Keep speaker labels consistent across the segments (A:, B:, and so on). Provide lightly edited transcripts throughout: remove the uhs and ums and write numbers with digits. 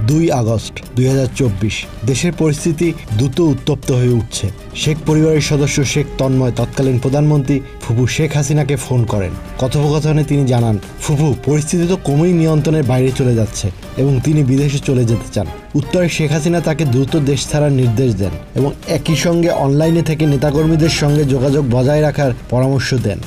A: 2 August 2024। দেশের পরিস্থিতি দ্রুত উত্তপ্ত হয়ে উঠছে। শেখ পরিবারের সদস্য শেখ তন্ময় তৎকালীন প্রধানমন্ত্রী ফুফু শেখ হাসিনাকে ফোন করেন। কথোপকথনে তিনি জানান, ফুফু, পরিস্থিতি তো ক্রমেই নিয়ন্ত্রণের বাইরে চলে যাচ্ছে এবং তিনি বিদেশে চলে যেতে চান। উত্তরে শেখ হাসিনা তাকে দ্রুত দেশ ছাড়ার নির্দেশ দেন এবং একই সঙ্গে অনলাইনে থেকে নেতাকর্মীদের সঙ্গে যোগাযোগ বজায় রাখার পরামর্শ দেন।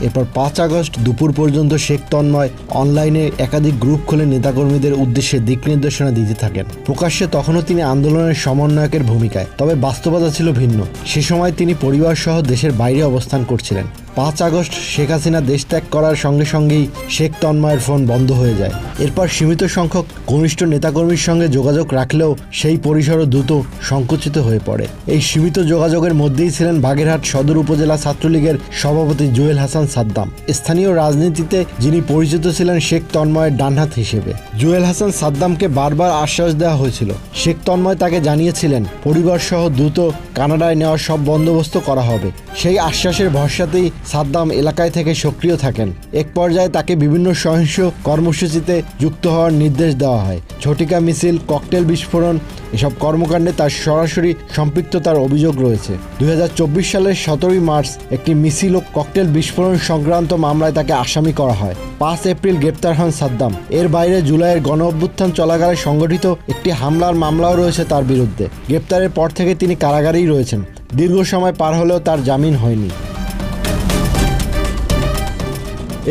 A: এরপর 5 আগস্ট দুপুর পর্যন্ত শেখ তন্ময় অনলাইনে একাধিক গ্রুপ খুলে নেতাকর্মীদের উদ্দেশ্যে দিক নির্দেশনা দিতে থাকেন। প্রকাশ্যে তখনও তিনি আন্দোলনের সমন্বয়কের ভূমিকায়, তবে বাস্তবতা ছিল ভিন্ন। সে সময় তিনি পরিবার সহ দেশের বাইরে অবস্থান করছিলেন। 5 আগস্ট শেখ হাসিনা দেশ ত্যাগ করার সঙ্গে সঙ্গেই শেখ তন্ময়ের ফোন বন্ধ হয়ে যায়। এরপর সীমিত সংখ্যক ঘনিষ্ঠ নেতাকর্মীর সঙ্গে যোগাযোগ রাখলেও সেই পরিসরও দ্রুত সংকুচিত হয়ে পড়ে। এই সীমিত যোগাযোগের মধ্যেই ছিলেন বাগেরহাট সদর উপজেলা ছাত্রলীগের সভাপতি জুয়েল হাসান সাদ্দাম, স্থানীয় রাজনীতিতে যিনি পরিচিত ছিলেন শেখ তন্ময়ের ডানহাত হিসেবে। জুয়েল হাসান সাদ্দামকে বারবার আশ্বাস দেওয়া হয়েছিল। শেখ তন্ময় তাকে জানিয়েছিলেন পরিবার সহ দ্রুত কানাডায় নেওয়ার সব বন্দোবস্ত করা হবে। সেই আশ্বাসের ভরসাতেই সাদ্দাম এলাকায় থেকে সক্রিয় থাকেন। এক পর্যায়ে তাকে বিভিন্ন সহিংস কর্মসূচিতে যুক্ত হওয়ার নির্দেশ দেওয়া হয়। ঝটিকা মিছিল, ককটেল বিস্ফোরণ, এসব কর্মকাণ্ডে তার সরাসরি সম্পৃক্ততার অভিযোগ রয়েছে। 2024 সালের 17 মার্চ একটি মিছিল ও ককটেল বিস্ফোরণ সংক্রান্ত মামলায় তাকে আসামি করা হয়। 5 এপ্রিল গ্রেপ্তার হন সাদ্দাম। এর বাইরে জুলাইয়ের গণ অভ্যুত্থান চলাকালে সংগঠিত একটি হামলার মামলাও রয়েছে তার বিরুদ্ধে। গ্রেপ্তারের পর থেকে তিনি কারাগারেই রয়েছেন। দীর্ঘ সময় পার হলেও তার জামিন হয়নি।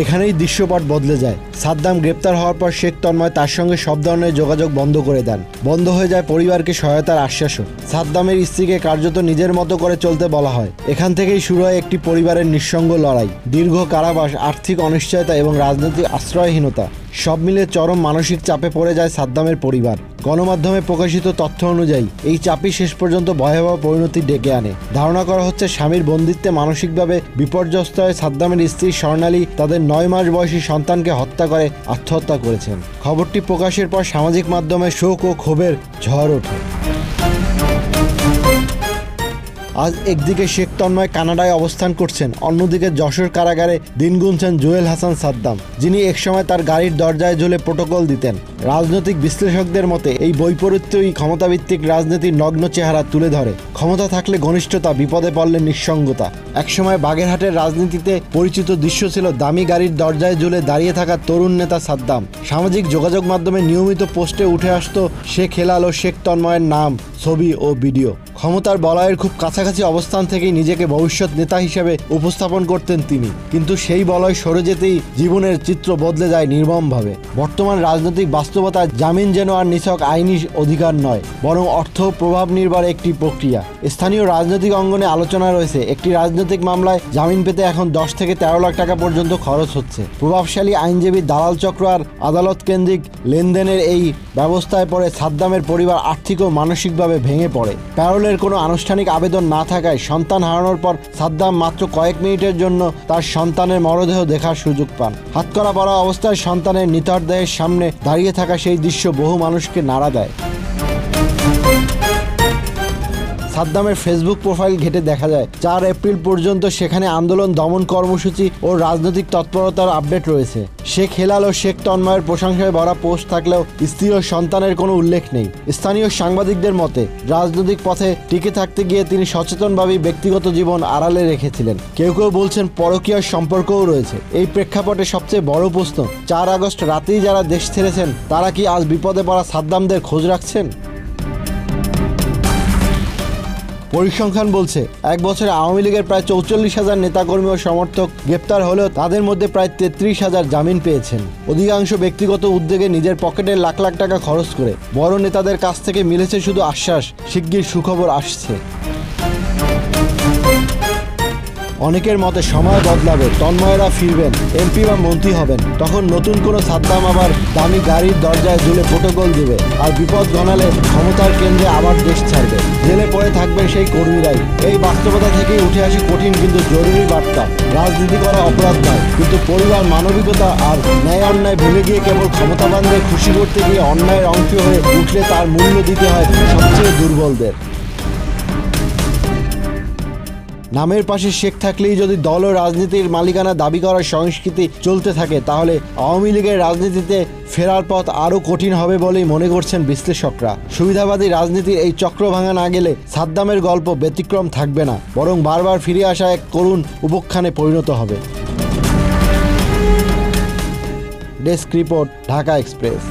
A: এখানেই দৃশ্যপট বদলে যায়। সাদ্দাম গ্রেপ্তার হওয়ার পর শেখ তন্ময় তার সঙ্গে সব ধরনের যোগাযোগ বন্ধ করে দেন। বন্ধ হয়ে যায় পরিবারকে সহায়তার আশ্বাসও। সাদ্দামের স্ত্রীকে কার্যত নিজের মতো করে চলতে বলা হয়। এখান থেকেই শুরু হয় একটি পরিবারের নিঃসঙ্গ লড়াই। দীর্ঘ কারাবাস, আর্থিক অনিশ্চয়তা এবং রাজনৈতিক আশ্রয়হীনতা সব মিলে চরম মানসিক চাপে পড়ে যায় সাদ্দামের পরিবার। গণমাধ্যমে প্রকাশিত তথ্য অনুযায়ী এই চাপই শেষ পর্যন্ত ভয়াবহ পরিণতি ডেকে আনে। ধারণা করা হচ্ছে স্বামীর বন্দিত্বে মানসিকভাবে বিপর্যস্ত হয়ে সাদ্দামের স্ত্রী স্বর্ণালী তাদের 9 মাস বয়সী সন্তানকে হত্যা করে আত্মহত্যা করেছেন। খবরটি প্রকাশের পর সামাজিক মাধ্যমে শোক ও ক্ষোভের ঝড় ওঠে। আজ একদিকে শেখ তন্ময় কানাডায় অবস্থান করছেন, অন্যদিকে যশোর কারাগারে দিন গুনছেন জুয়েল হাসান সাদ্দাম, যিনি একসময় তার গাড়ির দরজায় ঝুলে প্রোটোকল দিতেন। রাজনৈতিক বিশ্লেষকদের মতে এই বৈপরীত্যই ক্ষমতাভিত্তিক রাজনীতির নগ্ন চেহারা তুলে ধরে। ক্ষমতা থাকলে ঘনিষ্ঠতা, বিপদে পড়লে নিঃসঙ্গতা। একসময় বাগেরহাটের রাজনীতিতে পরিচিত দৃশ্য ছিল দামি গাড়ির দরজায় ঝুলে দাঁড়িয়ে থাকা তরুণ নেতা সাদ্দাম। সামাজিক যোগাযোগ মাধ্যমে নিয়মিত পোস্টে উঠে আসত শেখ হেলাল ও শেখ তন্ময়ের নাম, ছবি ও ভিডিও। ক্ষমতার বলয়ের খুব কাছাকাছি অবস্থান থেকেই নিজেকে ভবিষ্যৎ নেতা হিসেবে উপস্থাপন করতেন তিনি। কিন্তু সেই বলয় সরে যেতেই জীবনের চিত্র বদলে যায় নির্মমভাবে। বর্তমান রাজনৈতিক বাস্তবতায় জামিন যেন আর নিছক আইনি অধিকার নয়, বরং অর্থ প্রভাব নির্ভর একটি প্রক্রিয়া। স্থানীয় রাজনৈতিক অঙ্গনে আলোচনা রয়েছে, একটি রাজনৈতিক মামলায় জামিন পেতে এখন 10 থেকে 13 লাখ টাকা পর্যন্ত খরচ হচ্ছে। প্রভাবশালী আইনজীবী, দালাল চক্র আর আদালত কেন্দ্রিক লেনদেনের এই ব্যবস্থায় পড়ে সাদ্দামের পরিবার আর্থিক ও মানসিকভাবে ভেঙে পড়ে। প্যারোলের কোনো আনুষ্ঠানিক আবেদন না থাকায় সন্তান হারানোর পর সাদ্দাম মাত্র কয়েক মিনিটের জন্য তার সন্তানের মরদেহ দেখার সুযোগ পান। হাতকড়া পরা অবস্থায় সন্তানের নিথর দেহের সামনে দাঁড়িয়ে থাকা সেই দৃশ্য বহু মানুষকে নাড়া দেয়। সাদ্দামের ফেসবুক প্রোফাইল ঘেঁটে দেখা যায় 4 এপ্রিল পর্যন্ত সেখানে আন্দোলন দমন কর্মসূচি ও রাজনৈতিক তৎপরতার আপডেট রয়েছে। শেখ হেলাল ও শেখ তন্ময়ের প্রশংসায় ভরা পোস্ট থাকলেও স্ত্রী ও সন্তানের কোনো উল্লেখ নেই। স্থানীয় সাংবাদিকদের মতে রাজনৈতিক পথে টিকে থাকতে গিয়ে তিনি সচেতনভাবেই ব্যক্তিগত জীবন আড়ালে রেখেছিলেন। কেউ কেউ বলছেন পরকীয়ার সম্পর্কও রয়েছে। এই প্রেক্ষাপটে সবচেয়ে বড় প্রশ্ন, 4 আগস্ট রাতেই যারা দেশ ছেড়েছেন তারা কি আজ বিপদে পড়া সাদ্দামদের খোঁজ রাখছেন? পরিসংখ্যান বলছে 1 বছরে আওয়ামী লীগের প্রায় 44,000 নেতাকর্মী ও সমর্থক গ্রেপ্তার হলেও তাদের মধ্যে প্রায় 33,000 জামিন পেয়েছেন। অধিকাংশ ব্যক্তিগত উদ্যোগে নিজের পকেটের লাখ লাখ টাকা খরচ করে। বড় নেতাদের কাছ থেকে মিলেছে শুধু আশ্বাস, শিগগির সুখবর আসছে। অনেকের মতে সময় বদলাবে, তন্ময়েরা ফিরবেন, এমপি বা মন্ত্রী হবেন। তখন নতুন কোনো সাদ্দাম আবার দামি গাড়ির দরজায় ঝুলে প্রোটোকল দিবে, আর বিপদ ঘনালে ক্ষমতার কেন্দ্রে আবার দেশ ছাড়বে। জেলে পড়ে থাকবেন সেই কর্মীরাই। এই বাস্তবতা থেকেই উঠে আসে কঠিন কিন্তু জরুরি বার্তা। রাজনীতি করা অপরাধ নয়, কিন্তু পরিবার, মানবিকতা আর ন্যায় অন্যায় ভুলে গিয়ে কেবল ক্ষমতাবানদের খুশি করতে গিয়ে অন্যায়ের অংশ হয়ে উঠলে তার মূল্য দিতে হয় সবচেয়ে দুর্বলদের। নামের পাশে শেখ থাকলেই যদি দল ও রাজনীতির মালিকানা দাবি করার সংস্কৃতি চলতে থাকে তাহলে আওয়ামী লীগের রাজনীতিতে ফেরার পথ আরও কঠিন হবে বলেই মনে করছেন বিশ্লেষকরা। সুবিধাবাদী রাজনীতির এই চক্র ভাঙা না গেলে সাদ্দামের গল্প ব্যতিক্রম থাকবে না, বরং বারবার ফিরে আসা এক করুণ উপাখ্যানে পরিণত হবে। Desk report, Dhaka express.